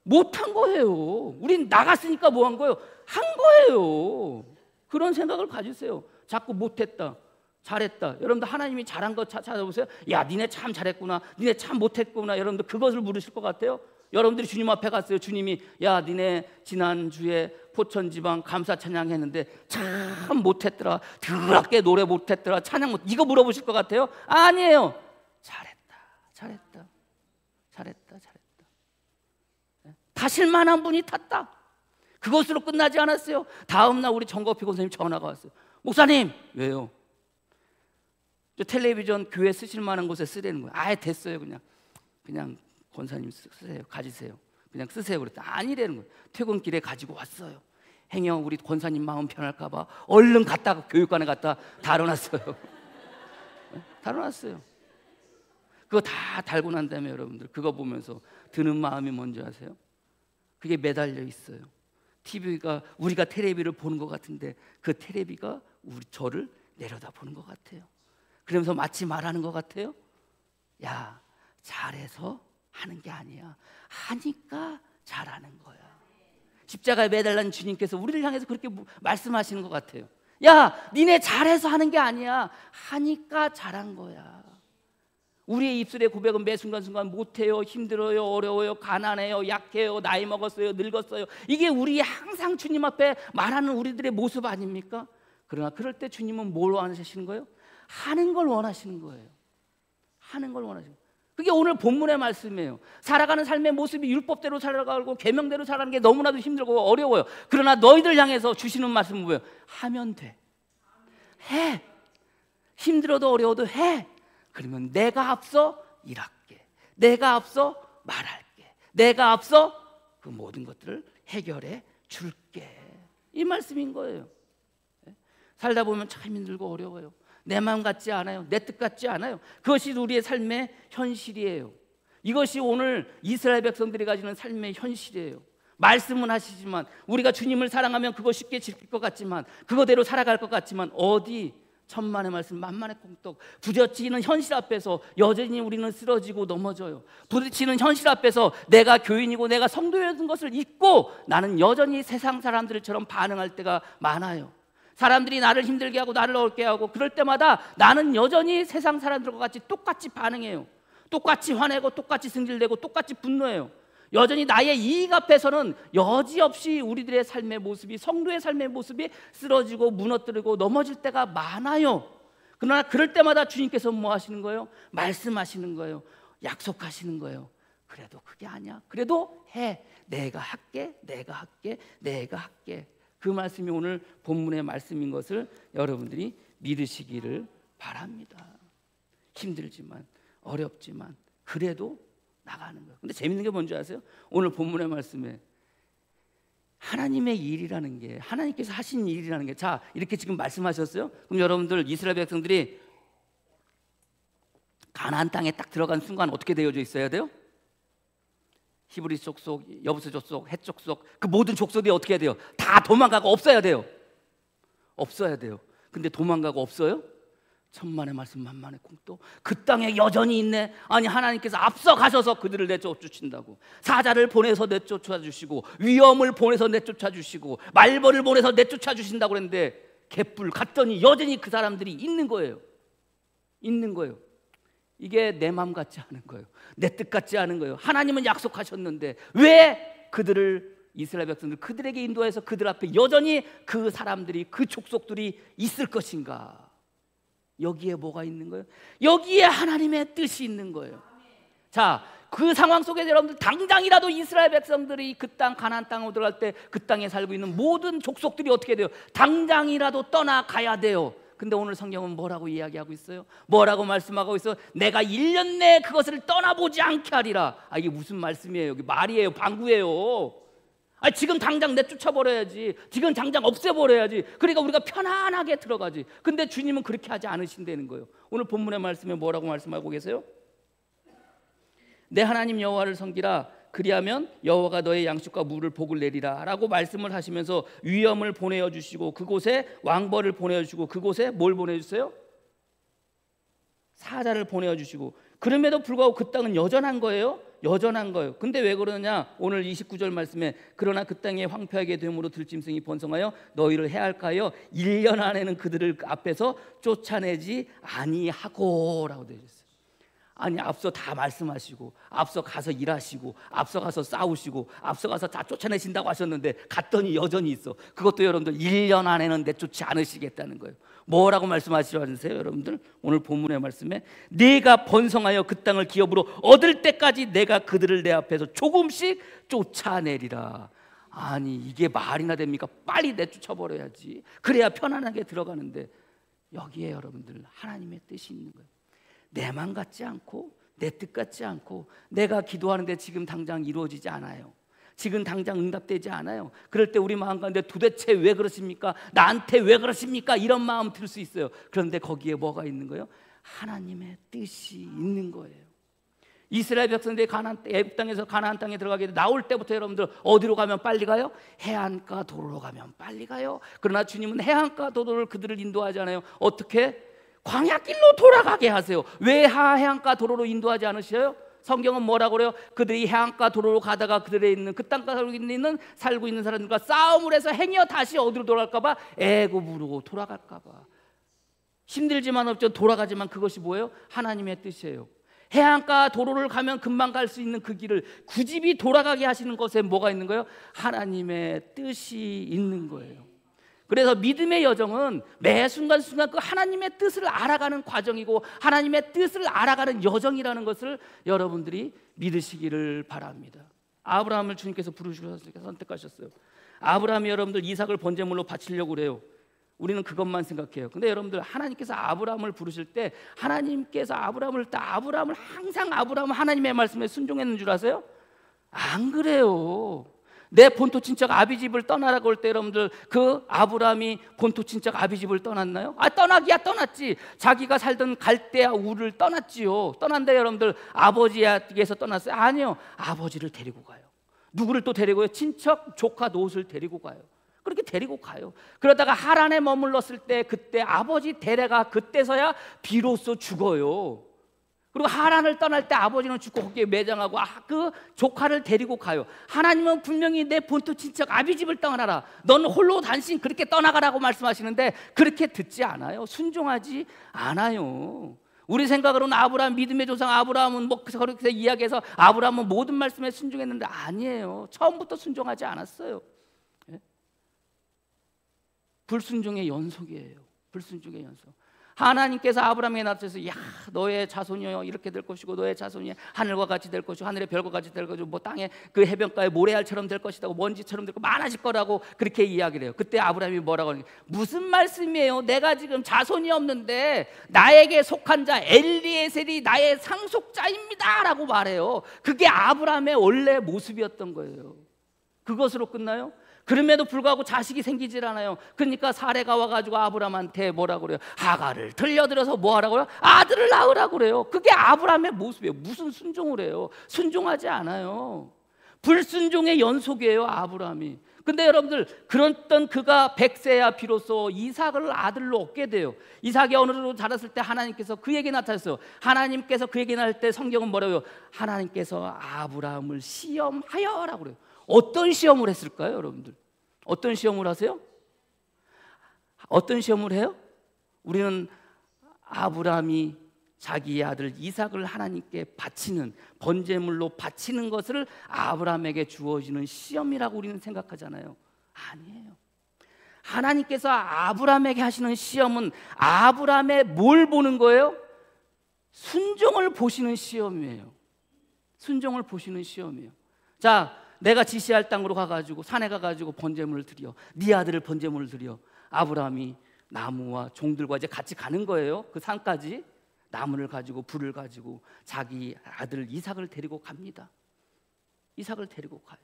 못한 거예요. 우린 나갔으니까 뭐 한 거예요? 한 거예요. 그런 생각을 가지세요. 자꾸 못했다, 잘했다. 여러분들 하나님이 잘한 거 찾아보세요. 야, 니네 참 잘했구나, 니네 참 못했구나. 여러분들 그것을 물으실 것 같아요? 여러분들이 주님 앞에 갔어요. 주님이 야, 니네 지난주에 포천지방 감사 찬양했는데 참 못했더라, 더럽게 노래 못했더라, 찬양 못, 이거 물어보실 것 같아요? 아니에요. 잘했다, 잘했다, 잘했다, 잘했다. 타실 만한 분이 탔다. 그것으로 끝나지 않았어요. 다음날 우리 정거피 권사님 전화가 왔어요. 목사님. 왜요? 저 텔레비전 교회 쓰실 만한 곳에 쓰라는 거예요. 아예 됐어요. 그냥 권사님 쓰세요. 가지세요. 그냥 쓰세요. 그랬더니 아니라는 거예요. 퇴근길에 가지고 왔어요. 행여 우리 권사님 마음 편할까 봐 얼른 갔다가 교육관에 갔다 달아놨어요. 달아놨어요. 그거 다 달고 난 다음에 여러분들 그거 보면서 드는 마음이 뭔지 아세요? 그게 매달려 있어요. TV가, 우리가 텔레비를 보는 것 같은데 그 텔레비가 저를 내려다 보는 것 같아요. 그러면서 마치 말하는 것 같아요. 야, 잘해서 하는 게 아니야, 하니까 잘하는 거야. 십자가에 매달린 주님께서 우리를 향해서 그렇게 말씀하시는 것 같아요. 야, 니네 잘해서 하는 게 아니야, 하니까 잘한 거야. 우리의 입술의 고백은 매 순간순간 못해요, 힘들어요, 어려워요, 가난해요, 약해요, 나이 먹었어요, 늙었어요. 이게 우리 항상 주님 앞에 말하는 우리들의 모습 아닙니까? 그러나 그럴 때 주님은 뭘 원하시는 거예요? 하는 걸 원하시는 거예요. 하는 걸 원하시는 거예요. 그게 오늘 본문의 말씀이에요. 살아가는 삶의 모습이 율법대로 살아가고 계명대로 살아가는 게 너무나도 힘들고 어려워요. 그러나 너희들 향해서 주시는 말씀은 뭐예요? 하면 돼. 해. 힘들어도 어려워도 해. 그러면 내가 앞서 일할게, 내가 앞서 말할게, 내가 앞서 그 모든 것들을 해결해 줄게. 이 말씀인 거예요. 살다 보면 참 힘들고 어려워요. 내 마음 같지 않아요. 내 뜻 같지 않아요. 그것이 우리의 삶의 현실이에요. 이것이 오늘 이스라엘 백성들이 가지는 삶의 현실이에요. 말씀은 하시지만, 우리가 주님을 사랑하면 그거 쉽게 지킬 것 같지만, 그거대로 살아갈 것 같지만, 어디 천만의 말씀 만만의 콩떡. 부딪히는 현실 앞에서 여전히 우리는 쓰러지고 넘어져요. 부딪히는 현실 앞에서 내가 교인이고 내가 성도였던 것을 잊고 나는 여전히 세상 사람들처럼 반응할 때가 많아요. 사람들이 나를 힘들게 하고 나를 어렵게 하고 그럴 때마다 나는 여전히 세상 사람들과 같이 똑같이 반응해요. 똑같이 화내고 똑같이 승질내고 똑같이 분노해요. 여전히 나의 이익 앞에서는 여지없이 우리들의 삶의 모습이, 성도의 삶의 모습이 쓰러지고 무너뜨리고 넘어질 때가 많아요. 그러나 그럴 때마다 주님께서 뭐 하시는 거예요? 말씀하시는 거예요. 약속하시는 거예요. 그래도 그게 아니야, 그래도 해. 내가 할게, 내가 할게, 내가 할게. 그 말씀이 오늘 본문의 말씀인 것을 여러분들이 믿으시기를 바랍니다. 힘들지만 어렵지만 그래도 나가는 거예요. 근데 재밌는 게 뭔지 아세요? 오늘 본문의 말씀에 하나님의 일이라는 게, 하나님께서 하신 일이라는 게, 자, 이렇게 지금 말씀하셨어요? 그럼 여러분들, 이스라엘 백성들이 가나안 땅에 딱 들어간 순간 어떻게 되어져 있어야 돼요? 히브리 족속, 여부스 족속, 헷 족속, 그 모든 족속이 어떻게 해야 돼요? 다 도망가고 없어야 돼요. 없어야 돼요. 근데 도망가고 없어요? 천만의 말씀 만만의 공도, 그 땅에 여전히 있네. 아니, 하나님께서 앞서 가셔서 그들을 내쫓으신다고. 사자를 보내서 내쫓아 주시고, 위험을 보내서 내쫓아 주시고, 말벌을 보내서 내쫓아 주신다고 그랬는데 개뿔 갔더니 여전히 그 사람들이 있는 거예요. 있는 거예요. 이게 내 마음 같지 않은 거예요. 내 뜻 같지 않은 거예요. 하나님은 약속하셨는데 왜 그들을, 이스라엘 백성들 그들에게 인도해서 그들 앞에 여전히 그 사람들이, 그 족속들이 있을 것인가? 여기에 뭐가 있는 거예요? 여기에 하나님의 뜻이 있는 거예요. 자, 그 상황 속에 여러분들 당장이라도 이스라엘 백성들이 그 땅, 가나안 땅으로 들어갈 때 그 땅에 살고 있는 모든 족속들이 어떻게 돼요? 당장이라도 떠나가야 돼요. 근데 오늘 성경은 뭐라고 이야기하고 있어요? 뭐라고 말씀하고 있어요? 내가 1년 내에 그것을 떠나보지 않게 하리라. 아, 이게 무슨 말씀이에요? 여기 말이에요? 방구예요? 아, 지금 당장 내쫓아버려야지. 지금 당장 없애버려야지. 그러니까 우리가 편안하게 들어가지. 근데 주님은 그렇게 하지 않으신다는 거예요. 오늘 본문의 말씀에 뭐라고 말씀하고 계세요? 내 하나님 여호와를 섬기라. 그리하면 여호와가 너의 양식과 물을 복을 내리라 라고 말씀을 하시면서 위험을 보내어 주시고, 그곳에 왕벌을 보내어 주시고, 그곳에 뭘 보내주세요? 사자를 보내어 주시고. 그럼에도 불구하고 그 땅은 여전한 거예요. 여전한 거예요. 근데 왜 그러느냐? 오늘 29절 말씀에 그러나 그 땅에 황폐하게 됨으로 들짐승이 번성하여 너희를 해할까요? 1년 안에는 그들을 앞에서 쫓아내지 아니하고 라고 되어 있어요. 아니, 앞서 다 말씀하시고, 앞서 가서 일하시고, 앞서 가서 싸우시고, 앞서 가서 다 쫓아내신다고 하셨는데 갔더니 여전히 있어. 그것도 여러분들 1년 안에는 내쫓지 않으시겠다는 거예요. 뭐라고 말씀하시려세요 여러분들? 오늘 본문의 말씀에 내가 번성하여 그 땅을 기업으로 얻을 때까지 내가 그들을 내 앞에서 조금씩 쫓아내리라. 아니, 이게 말이나 됩니까? 빨리 내쫓아버려야지. 그래야 편안하게 들어가는데 여기에 여러분들 하나님의 뜻이 있는 거예요. 내 맘 같지 않고, 내 뜻 같지 않고, 내가 기도하는데 지금 당장 이루어지지 않아요. 지금 당장 응답되지 않아요. 그럴 때 우리 마음 가운데 도대체 왜 그러십니까? 나한테 왜 그러십니까? 이런 마음 들 수 있어요. 그런데 거기에 뭐가 있는 거예요? 하나님의 뜻이 있는 거예요. 이스라엘 백성들이 애굽 땅에서 가나안 땅에 들어가게 돼 나올 때부터 여러분들 어디로 가면 빨리 가요? 해안가 도로로 가면 빨리 가요. 그러나 주님은 해안가 도로를 그들을 인도하지 않아요. 어떻게? 광야길로 돌아가게 하세요. 왜 해안가 도로로 인도하지 않으셔요? 성경은 뭐라고 그래요? 그들이 해안가 도로로 가다가 그들에 있는 그 땅가 살고 있는 사람들과 싸움을 해서 행여 다시 어디로 돌아갈까 봐? 애굽으로 돌아갈까 봐. 힘들지만 없죠. 돌아가지만 그것이 뭐예요? 하나님의 뜻이에요. 해안가 도로를 가면 금방 갈 수 있는 그 길을 굳이 돌아가게 하시는 것에 뭐가 있는 거예요? 하나님의 뜻이 있는 거예요. 그래서 믿음의 여정은 매 순간순간 그 하나님의 뜻을 알아가는 과정이고, 하나님의 뜻을 알아가는 여정이라는 것을 여러분들이 믿으시기를 바랍니다. 아브라함을 주님께서 부르셔서 선택하셨어요. 아브라함이 여러분들 이삭을 번제물로 바치려고 그래요. 우리는 그것만 생각해요. 근데 여러분들, 하나님께서 아브라함을 부르실 때 하나님께서 아브라함을 항상 아브라함은 하나님의 말씀에 순종했는 줄 아세요? 안 그래요. 내 본토 친척 아비집을 떠나라고 할 때 여러분들, 그 아브라함이 본토 친척 아비집을 떠났나요? 아, 떠나기야 떠났지. 자기가 살던 갈대아 우를 떠났지요. 떠난데 여러분들, 아버지에게서 떠났어요? 아니요. 아버지를 데리고 가요. 누구를 또 데리고요? 친척 조카 롯을 데리고 가요. 그렇게 데리고 가요. 그러다가 하란에 머물렀을 때 그때 아버지 데레가 그때서야 비로소 죽어요. 그리고 하란을 떠날 때 아버지는 죽고 거기에 매장하고 그 조카를 데리고 가요. 하나님은 분명히 내 본토 친척 아비집을 떠나라, 너는 홀로 단신 그렇게 떠나가라고 말씀하시는데 그렇게 듣지 않아요. 순종하지 않아요. 우리 생각으로는 아브라함, 믿음의 조상 아브라함은 뭐 그렇게 이야기해서 아브라함은 모든 말씀에 순종했는데 아니에요. 처음부터 순종하지 않았어요. 불순종의 연속이에요. 불순종의 연속. 하나님께서 아브라함에게 나타나셔서 야, 너의 자손이요 이렇게 될 것이고, 너의 자손이 하늘과 같이 될 것이고, 하늘의 별과 같이 될 것이고, 뭐 땅에 그 해변가의 모래알처럼 될 것이다, 먼지처럼 될 거 많아질 거라고 그렇게 이야기를 해요. 그때 아브라함이 뭐라고 하는 게, 무슨 말씀이에요? 내가 지금 자손이 없는데 나에게 속한 자 엘리에셀이 나의 상속자입니다 라고 말해요. 그게 아브라함의 원래 모습이었던 거예요. 그것으로 끝나요? 그럼에도 불구하고 자식이 생기질 않아요. 그러니까 사례가 와가지고 아브라함한테 뭐라고 그래요? 하갈을 들려들어서 뭐 하라고요? 아들을 낳으라고 그래요. 그게 아브라함의 모습이에요. 무슨 순종을 해요? 순종하지 않아요. 불순종의 연속이에요, 아브라함이. 근데 여러분들, 그랬던 그가 100세야 비로소 이삭을 아들로 얻게 돼요. 이삭이 어느 정도 자랐을 때 하나님께서 그에게 나타났어요. 하나님께서 그에게 나타날 때 성경은 뭐라고요? 하나님께서 아브라함을 시험하여라고 그래요. 어떤 시험을 했을까요, 여러분들? 어떤 시험을 하세요? 어떤 시험을 해요? 우리는 아브라함이 자기의 아들 이삭을 하나님께 바치는, 번제물로 바치는 것을 아브라함에게 주어지는 시험이라고 우리는 생각하잖아요. 아니에요. 하나님께서 아브라함에게 하시는 시험은 아브라함의 뭘 보는 거예요? 순종을 보시는 시험이에요. 순종을 보시는 시험이에요. 자, 내가 지시할 땅으로 가가지고 산에 가가지고 번제물을 드려, 네 아들을 번제물을 드려. 아브라함이 나무와 종들과 이제 같이 가는 거예요. 그 산까지 나무를 가지고 불을 가지고 자기 아들 이삭을 데리고 갑니다. 이삭을 데리고 가요.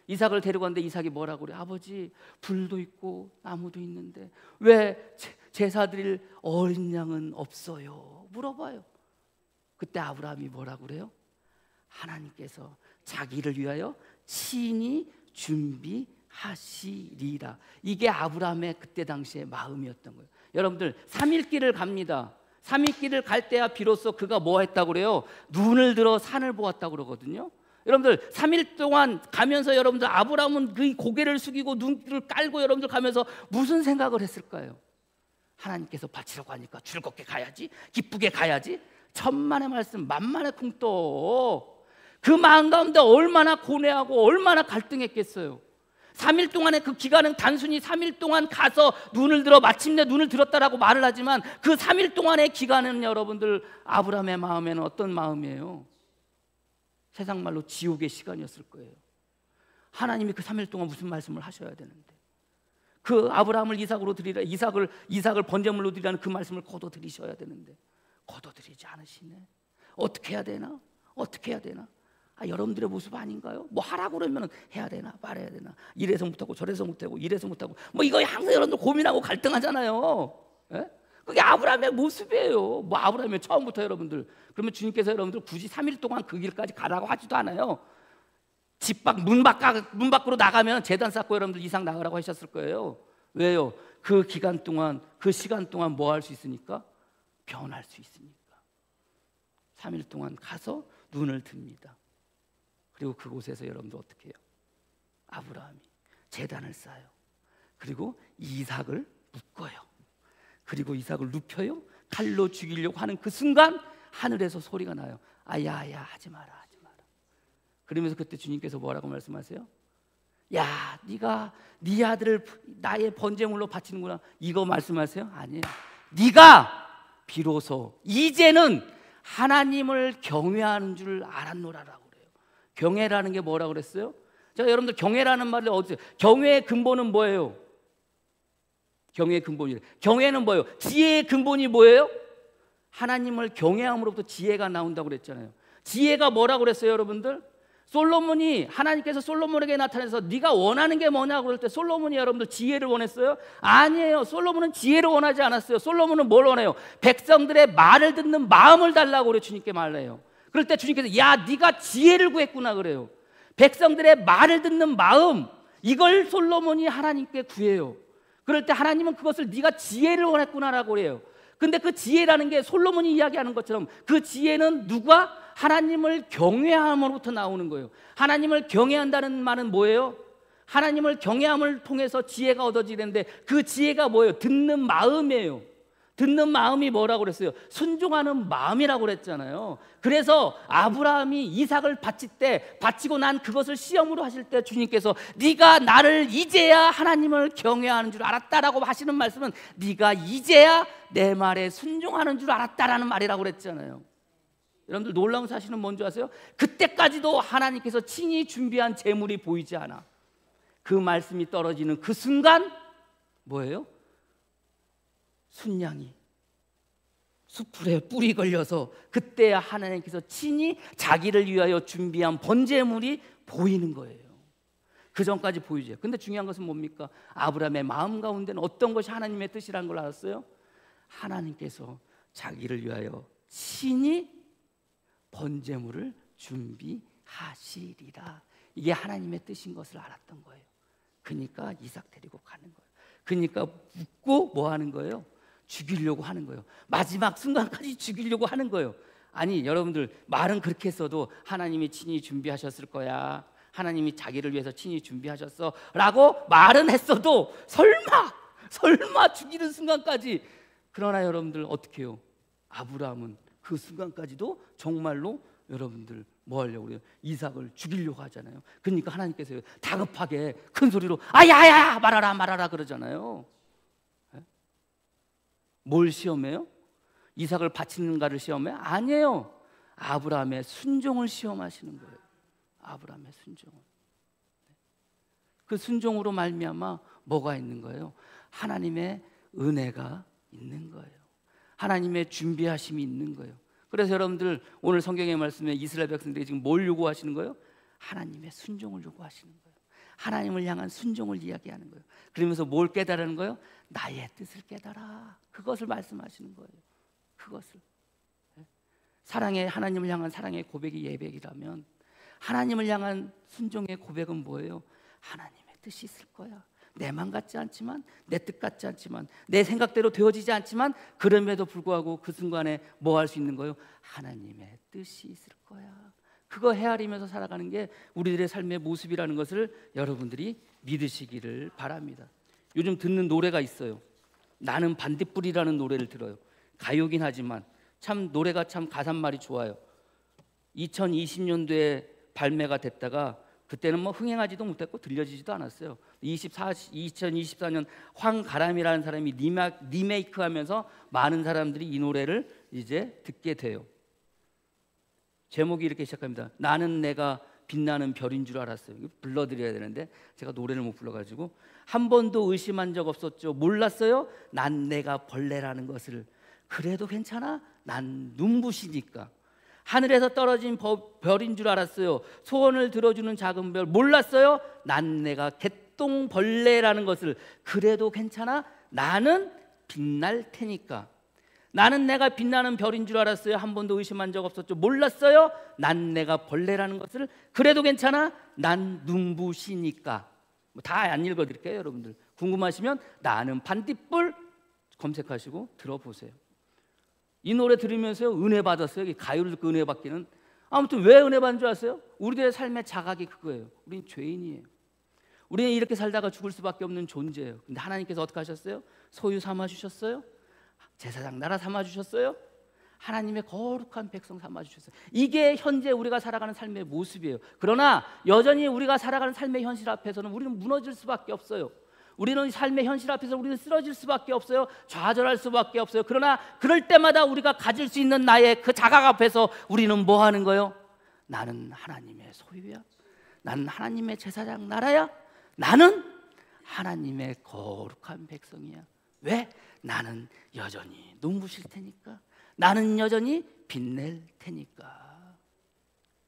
이삭을 데리고 갔는데 이삭이 뭐라고 그래? 아버지, 불도 있고 나무도 있는데 왜 제사 드릴 어린 양은 없어요? 물어봐요. 그때 아브라함이 뭐라고 그래요? 하나님께서 자기를 위하여 친히 준비하시리라. 이게 아브라함의 그때 당시의 마음이었던 거예요. 여러분들, 3일길을 갑니다. 3일길을 갈 때야 비로소 그가 뭐 했다고 그래요? 눈을 들어 산을 보았다고 그러거든요. 여러분들, 3일 동안 가면서 여러분들, 아브라함은 그 고개를 숙이고 눈을 깔고 여러분들 가면서 무슨 생각을 했을까요? 하나님께서 바치라고 하니까 즐겁게 가야지, 기쁘게 가야지. 천만의 말씀 만만의 쿵떡. 그 마음 가운데 얼마나 고뇌하고 얼마나 갈등했겠어요. 3일 동안의 그 기간은 단순히 3일 동안 가서 눈을 들어 마침내 눈을 들었다라고 말을 하지만 그 3일 동안의 기간은 여러분들, 아브라함의 마음에는 어떤 마음이에요? 세상 말로 지옥의 시간이었을 거예요. 하나님이 그 3일 동안 무슨 말씀을 하셔야 되는데, 그 아브라함을 이삭으로 드리라, 이삭을 번제물로 드리라는 그 말씀을 거둬들이셔야 되는데 거둬들이지 않으시네. 어떻게 해야 되나? 어떻게 해야 되나? 여러분들의 모습 아닌가요? 뭐 하라고 그러면 해야 되나 말아야 되나, 이래서 못하고 저래서 못하고 이래서 못하고, 뭐 이거 항상 여러분들 고민하고 갈등하잖아요. 예? 그게 아브라함의 모습이에요. 뭐 아브라함이 처음부터 여러분들, 그러면 주님께서 여러분들 굳이 3일 동안 그 길까지 가라고 하지도 않아요. 집 밖 문 밖으로 나가면 제단 쌓고 여러분들 이삭 나가라고 하셨을 거예요. 왜요? 그 기간 동안, 그 시간 동안 뭐 할 수 있으니까? 변할 수 있으니까. 3일 동안 가서 눈을 듭니다. 그리고 그곳에서 여러분들 어떻게 해요? 아브라함이 제단을 쌓아요. 그리고 이삭을 묶어요. 그리고 이삭을 눕혀요. 칼로 죽이려고 하는 그 순간 하늘에서 소리가 나요. 아야야, 하지 마라, 하지 마라. 그러면서 그때 주님께서 뭐라고 말씀하세요? 야, 네가 네 아들을 나의 번제물로 바치는구나, 이거 말씀하세요? 아니에요. 네가 비로소 이제는 하나님을 경외하는 줄 알았노라라고. 경외라는 게 뭐라고 그랬어요? 자, 여러분들, 경외라는 말을 어디서, 경외의 근본은 뭐예요? 경외의 근본이래. 경외는 뭐예요? 지혜의 근본이 뭐예요? 하나님을 경외함으로부터 지혜가 나온다고 그랬잖아요. 지혜가 뭐라고 그랬어요, 여러분들? 솔로몬이, 하나님께서 솔로몬에게 나타나서 네가 원하는 게 뭐냐고 그럴 때 솔로몬이 여러분들 지혜를 원했어요? 아니에요. 솔로몬은 지혜를 원하지 않았어요. 솔로몬은 뭘 원해요? 백성들의 말을 듣는 마음을 달라고 그래, 주님께 말해요. 그럴 때 주님께서 야, 네가 지혜를 구했구나 그래요. 백성들의 말을 듣는 마음, 이걸 솔로몬이 하나님께 구해요. 그럴 때 하나님은 그것을 네가 지혜를 원했구나라고 그래요. 근데 그 지혜라는 게 솔로몬이 이야기하는 것처럼 그 지혜는 누가? 하나님을 경외함으로부터 나오는 거예요. 하나님을 경외한다는 말은 뭐예요? 하나님을 경외함을 통해서 지혜가 얻어지는데 그 지혜가 뭐예요? 듣는 마음이에요. 듣는 마음이 뭐라고 그랬어요? 순종하는 마음이라고 그랬잖아요. 그래서 아브라함이 이삭을 바치고 난 그것을 시험으로 하실 때 주님께서 네가 나를 이제야 하나님을 경외하는 줄 알았다라고 하시는 말씀은 네가 이제야 내 말에 순종하는 줄 알았다라는 말이라고 그랬잖아요. 여러분들, 놀라운 사실은 뭔지 아세요? 그때까지도 하나님께서 친히 준비한 제물이 보이지 않아. 그 말씀이 떨어지는 그 순간 뭐예요? 순양이 수풀에 뿔이 걸려서 그때야 하나님께서 친히 자기를 위하여 준비한 번제물이 보이는 거예요. 그 전까지 보여줘요. 근데 중요한 것은 뭡니까? 아브라함의 마음 가운데는 어떤 것이 하나님의 뜻이라는 걸 알았어요? 하나님께서 자기를 위하여 친히 번제물을 준비하시리라. 이게 하나님의 뜻인 것을 알았던 거예요. 그러니까 이삭 데리고 가는 거예요. 그러니까 묻고 뭐 하는 거예요? 죽이려고 하는 거예요. 마지막 순간까지 죽이려고 하는 거예요. 아니 여러분들, 말은 그렇게 했어도 하나님이 친히 준비하셨을 거야, 하나님이 자기를 위해서 친히 준비하셨어 라고 말은 했어도 설마 죽이는 순간까지. 그러나 여러분들 어떻게 해요? 아브라함은 그 순간까지도 정말로 여러분들 뭐 하려고 그래요? 이삭을 죽이려고 하잖아요. 그러니까 하나님께서 다급하게 큰 소리로 아야야 말아라 그러잖아요. 뭘 시험해요? 이삭을 바치는가를 시험해요? 아니에요. 아브라함의 순종을 시험하시는 거예요. 아브라함의 순종을. 그 순종으로 말미암아 뭐가 있는 거예요? 하나님의 은혜가 있는 거예요. 하나님의 준비하심이 있는 거예요. 그래서 여러분들 오늘 성경의 말씀에 이스라엘 백성들이 지금 뭘 요구하시는 거예요? 하나님의 순종을 요구하시는 거예요. 하나님을 향한 순종을 이야기하는 거예요. 그러면서 뭘 깨달은 거예요? 나의 뜻을 깨달아. 그것을 말씀하시는 거예요. 그것을. 사랑의, 하나님을 향한 사랑의 고백이 예배이라면 하나님을 향한 순종의 고백은 뭐예요? 하나님의 뜻이 있을 거야. 내 맘 같지 않지만, 내 뜻 같지 않지만, 내 생각대로 되어지지 않지만, 그럼에도 불구하고 그 순간에 뭐 할 수 있는 거예요? 하나님의 뜻이 있을 거야. 그거 헤아리면서 살아가는 게 우리들의 삶의 모습이라는 것을 여러분들이 믿으시기를 바랍니다. 요즘 듣는 노래가 있어요. 나는 반딧불이라는 노래를 들어요. 가요긴 하지만 참 노래가 참 가사말이 좋아요. 2020년도에 발매가 됐다가 그때는 뭐 흥행하지도 못했고 들려지지도 않았어요. 2024년 황가람이라는 사람이 리메이크하면서 많은 사람들이 이 노래를 이제 듣게 돼요. 제목이 이렇게 시작합니다. 나는 내가 빛나는 별인 줄 알았어요. 불러드려야 되는데 제가 노래를 못 불러가지고. 한 번도 의심한 적 없었죠. 몰랐어요? 난 내가 벌레라는 것을. 그래도 괜찮아? 난 눈부시니까. 하늘에서 떨어진 별인 줄 알았어요. 소원을 들어주는 작은 별. 몰랐어요? 난 내가 개똥벌레라는 것을. 그래도 괜찮아? 나는 빛날 테니까. 나는 내가 빛나는 별인 줄 알았어요. 한 번도 의심한 적 없었죠. 몰랐어요? 난 내가 벌레라는 것을. 그래도 괜찮아? 난 눈부시니까. 다 안 읽어드릴게요. 여러분들 궁금하시면 나는 반딧불 검색하시고 들어보세요. 이 노래 들으면서 은혜 받았어요. 가요를 듣고 은혜 받기는. 아무튼 왜 은혜 받는 줄 아세요? 우리들의 삶의 자각이 그거예요. 우린 죄인이에요. 우리는 이렇게 살다가 죽을 수밖에 없는 존재예요. 근데 하나님께서 어떻게 하셨어요? 소유 삼아주셨어요? 제사장 나라 삼아주셨어요? 하나님의 거룩한 백성 삼아주셨어요. 이게 현재 우리가 살아가는 삶의 모습이에요. 그러나 여전히 우리가 살아가는 삶의 현실 앞에서는 우리는 무너질 수밖에 없어요. 우리는 삶의 현실 앞에서 우리는 쓰러질 수밖에 없어요. 좌절할 수밖에 없어요. 그러나 그럴 때마다 우리가 가질 수 있는 나의 그 자각 앞에서 우리는 뭐 하는 거예요? 나는 하나님의 소유야. 나는 하나님의 제사장 나라야. 나는 하나님의 거룩한 백성이야. 왜? 나는 여전히 눈부실 테니까. 나는 여전히 빛낼 테니까.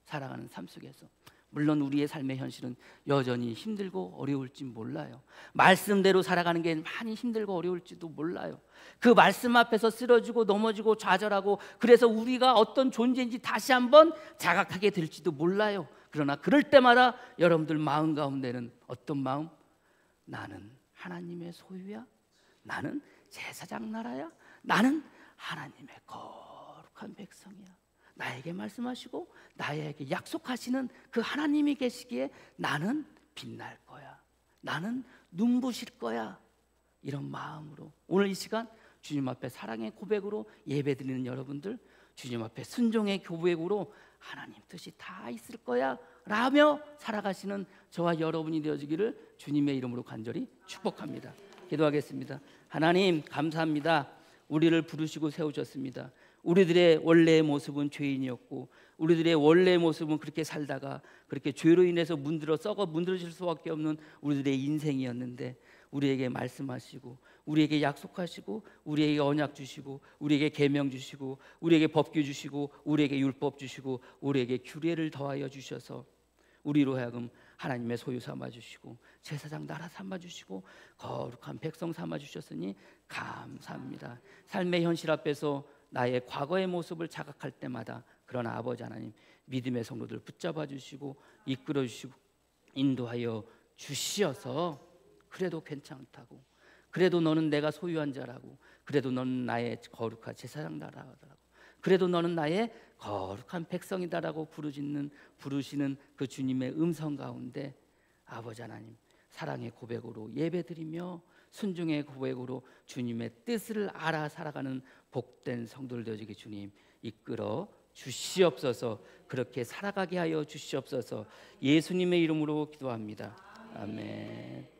살아가는 삶 속에서 물론 우리의 삶의 현실은 여전히 힘들고 어려울지 몰라요. 말씀대로 살아가는 게 많이 힘들고 어려울지도 몰라요. 그 말씀 앞에서 쓰러지고 넘어지고 좌절하고 그래서 우리가 어떤 존재인지 다시 한번 자각하게 될지도 몰라요. 그러나 그럴 때마다 여러분들 마음 가운데는 어떤 마음? 나는 하나님의 소유야. 나는 제사장 나라야. 나는 하나님의 거룩한 백성이야. 나에게 말씀하시고 나에게 약속하시는 그 하나님이 계시기에 나는 빛날 거야. 나는 눈부실 거야. 이런 마음으로 오늘 이 시간 주님 앞에 사랑의 고백으로 예배드리는 여러분들, 주님 앞에 순종의 고백으로 하나님 뜻이 다 있을 거야 라며 살아가시는 저와 여러분이 되어지기를 주님의 이름으로 간절히 축복합니다. 기도하겠습니다. 하나님 감사합니다. 우리를 부르시고 세우셨습니다. 우리들의 원래의 모습은 죄인이었고 우리들의 원래의 모습은 그렇게 살다가 그렇게 죄로 인해서 문드러질 수밖에 없는 우리들의 인생이었는데 우리에게 말씀하시고 우리에게 약속하시고 우리에게 언약 주시고 우리에게 계명 주시고 우리에게 법규 주시고 우리에게 율법 주시고 우리에게 규례를 더하여 주셔서 우리로 하여금 하나님의 소유 삼아주시고 제사장 나라 삼아주시고 거룩한 백성 삼아주셨으니 감사합니다. 삶의 현실 앞에서 나의 과거의 모습을 자각할 때마다 그러나 아버지 하나님 믿음의 성도들 붙잡아 주시고 이끌어 주시고 인도하여 주시어서 그래도 괜찮다고, 그래도 너는 내가 소유한 자라고, 그래도 너는 나의 거룩한 제사장 나라라고, 그래도 너는 나의 거룩한 백성이다라고 부르시는 그 주님의 음성 가운데 아버지 하나님 사랑의 고백으로 예배드리며 순종의 고백으로 주님의 뜻을 알아 살아가는 복된 성도들 되어지게 주님 이끌어 주시옵소서. 그렇게 살아가게 하여 주시옵소서. 예수님의 이름으로 기도합니다. 아멘.